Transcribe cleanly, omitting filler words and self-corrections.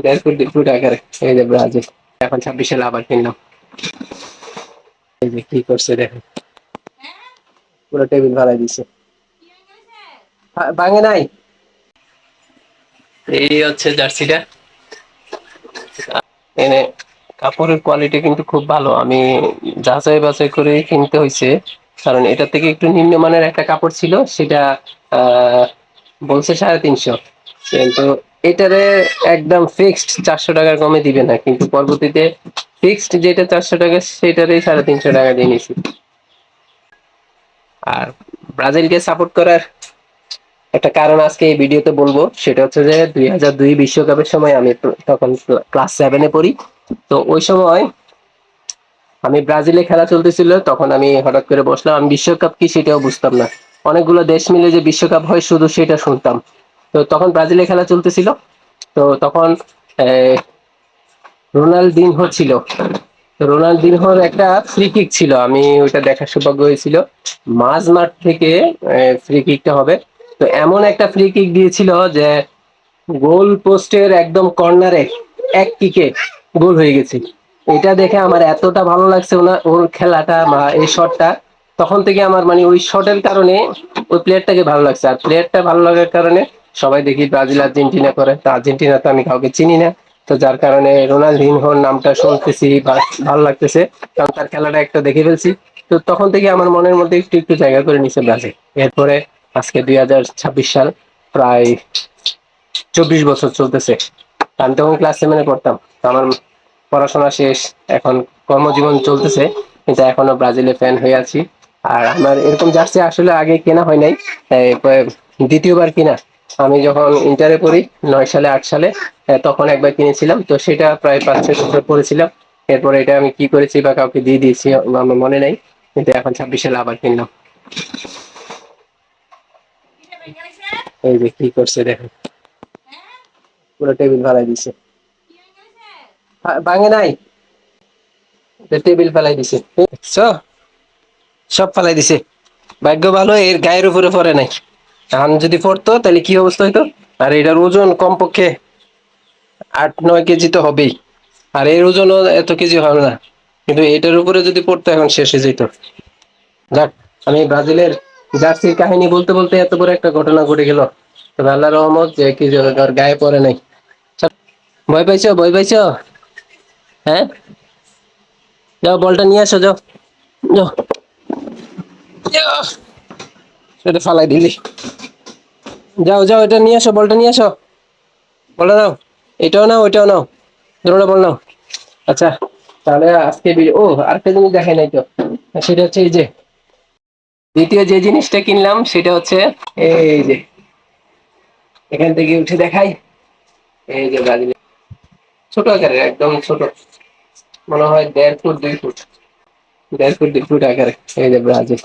দেড় কোটি টাকার। এই যে ব্রাজিল, এখন 26 সালে আবার কিনলাম। এই যে কি করছে দেখেন, পুরো টেবিল ভাড়াই দিছে। ভাঙে নাই। এই হচ্ছে জার্সিটা। এনে কাপড়ের কোয়ালিটি কিন্তু খুব ভালো, আমি যাচাই বাছাই করে কিনতে হয়েছে, কারণ এটা থেকে একটু নিম্নমানের একটা কাপড় ছিল, সেটা আহ বলছে 350, কিন্তু এটারে একদম ফিক্সড 400 টাকার কমে দিবে না, কিন্তু পরবর্তীতে ফিক্সড যেটা 400 টাকা সেটারই 350 টাকা দিয়ে নিছি। আর ব্রাজিলকে সাপোর্ট করার একটা কারণ আজকে এই ভিডিওতে বলবো, সেটা হচ্ছে যে 2002 বিশ্বকাপের সময় আমি তখন ক্লাস 7-এ পড়ি। তো ওই সময় আমি ব্রাজিলে খেলা চলতেছিল, তখন আমি হঠাৎ করে বসলাম, আমি বিশ্বকাপ কি সেটাও বুঝতাম না, অনেকগুলো দেশ মিলে যে বিশ্বকাপ হয় শুধু সেটা শুনতাম। তো তখন ব্রাজিলে খেলা চলতেছিল, তো তখন রোনালদিনহো ছিল। তো রোনালদিনহোর একটা ফ্রি কিক ছিল, আমি ওইটা দেখার সৌভাগ্য হয়েছিল, মাঝ মাঠ থেকে ফ্রি কিকটা হবে। তো এমন একটা ফ্রি কিক দিয়েছিল যে গোল পোস্টের একদম কর্নারে এক কিকে গোল হয়ে গেছে। এটা দেখে আমার এতটা ভালো লাগছে ওর খেলাটা বা এই শটটা, তখন থেকে আমার মানে ওই শটের কারণে ওই প্লেয়ারটাকে ভালো লাগছে। আর প্লেয়ারটা ভালো লাগার কারণে সবাই দেখি ব্রাজিল আর্জেন্টিনা করে, তো আর্জেন্টিনা তো আমি কাউকে চিনি না, তো যার কারণে রোনালদিনহোর নামটা শুনতেছি বা ভালো লাগতেছে, কারণ তার খেলাটা একটা দেখে ফেলছি। তো তখন থেকে আমার মনের মধ্যে একটু একটু জায়গা করে নিছে ব্রাজিল। এরপরে আজকে 2026 সাল, প্রায় 24 বছর চলতেছে। আমি তখন ক্লাস 7-এ পড়তাম, তো আমার পড়াশোনা শেষ, এখন কর্মজীবন চলতেছে, কিন্তু এখনো ব্রাজিলের ফ্যান হয়ে আছি। আর আমার এরকম জার্সি আসলে আগে কেনা হয় নাই, দ্বিতীয়বার কিনা। আমি যখন ইন্টারে পড়ি 9 সালে 8 সালে, তখন একবার কিনেছিলাম, তো সেটা প্রায় 5-6 বছর পরেছিলাম। এরপরে এটা আমি কি করেছি বা কাউকে দিয়ে দিয়েছি আমার মনে নাই, কিন্তু এখন 26 সালে আবার কিনলাম। এই যে কি করছে দেখেন, পুরো টেবিল ভাড়াই দিছে। ভাঙে নাই, টেবিল ফেলাই দিছে। সব ফেলাই দিছে। ভাগ্য ভালো এর গায়ের উপরে পড়ে নাই, এখন যদি পড়তো তাহলে কি অবস্থা হইতো। আর এটার ওজন কমপক্ষে 8-9 কেজি তো হবেই, আর এর ওজনও এত কেজি হবে না, কিন্তু এটার উপরে যদি পড়তো এখন শেষ হয়ে যেত। যাক, আমি ব্রাজিলের জার্সির কাহিনী বলতে বলতে এত বড় একটা ঘটনা ঘটে গেল, তবে আল্লাহ রহমত যে কি ওর গায়ে পড়ে নাই। ভয় পাইছো, ভয় পাইছো? হ্যাঁ, যাও বলটা নিয়ে আসো, যাও যাও। সেটা ফালাই দিলি, যাও যাও, এটা নিয়ে আসো, বলটা নিয়ে আসো। বলটা নাও, এটাও নাও ওইটাও নাও, দুটোটা বল নাও। আচ্ছা, তাহলে আজকে ও আরেকটা জিনিস দেখাই নাই তো, সেটা হচ্ছে এই যে দ্বিতীয় যে জিনিসটা কিনলাম সেটা হচ্ছে এই যে, এখান থেকে উঠে দেখাই, এই যে ব্রাজিল, ছোট আকারের, একদম ছোট, মনে হয় 1.5 ফুট 2 ফুট, 1.5 ফুট 2 ফুট আকারে, এই যে ব্রাজিল।